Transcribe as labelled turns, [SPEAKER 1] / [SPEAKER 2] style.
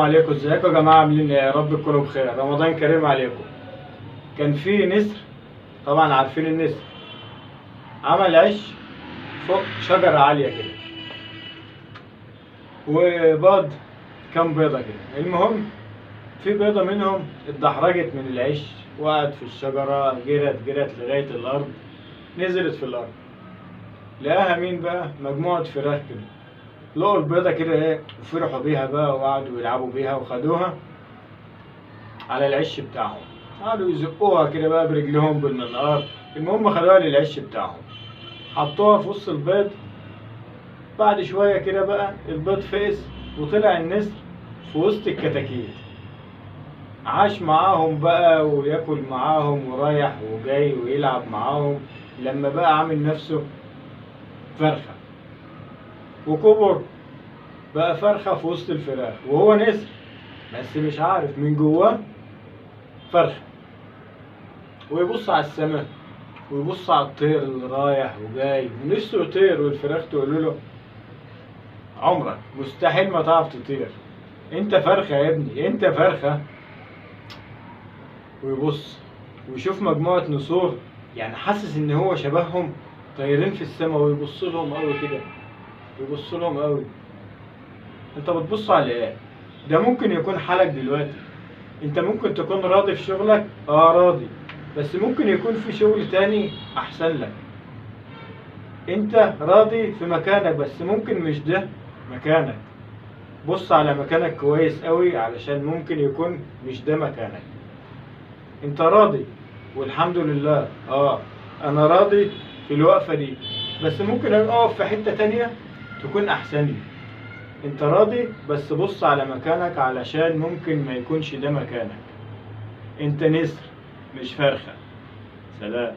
[SPEAKER 1] السلام عليكم، ازيكم يا جماعه؟ عاملين ايه؟ يا رب تكونوا بخير. رمضان كريم عليكم. كان في نسر، طبعا عارفين النسر، عمل عش فوق شجره عاليه كده وبيض كام بيضه كده. المهم في بيضه منهم اتدحرجت من العش، وقعت في الشجره، جرت لغايه الارض، نزلت في الارض. لقاها مين بقى؟ مجموعه فراخ كده. لقوا البيضه كده ايه، وفرحوا بيها بقى وقعدوا يلعبوا بيها وخدوها على العش بتاعهم. قعدوا يزقوها كده بقى برجلهم بالمنقار. المهم خدوها للعش بتاعهم، حطوها في وسط البيض. بعد شوية كده بقى البيض فقس وطلع النسر في وسط الكتاكيت. عاش معاهم بقى وياكل معاهم ورايح وجاي ويلعب معاهم، لما بقى عامل نفسه فرخة وكبر بقى فرخة في وسط الفراخ، وهو نسر بس مش عارف من جواه فرخة. ويبص على السماء ويبص على الطير اللي رايح وجاي ونفسه يطير، والفراخ تقول له عمرك مستحيل ما تعرف تطير، انت فرخة يا ابني، انت فرخة. ويبص ويشوف مجموعة نسور، يعني حاسس ان هو شبههم طايرين في السماء، ويبص لهم قوي كده، ويبص لهم قوي. انت بتبص على ايه؟ ده ممكن يكون حالك دلوقتي. انت ممكن تكون راضي في شغلك، راضي، بس ممكن يكون في شغل تاني احسن لك. انت راضي في مكانك بس ممكن مش ده مكانك. بص على مكانك كويس قوي، علشان ممكن يكون مش ده مكانك. انت راضي والحمد لله، انا راضي في الوقفة دي، بس ممكن اقف في حتة تانية تكون احسن لي. انت راضي بس بص على مكانك، علشان ممكن ما يكونش ده مكانك. انت نسر مش فرخة. سلام.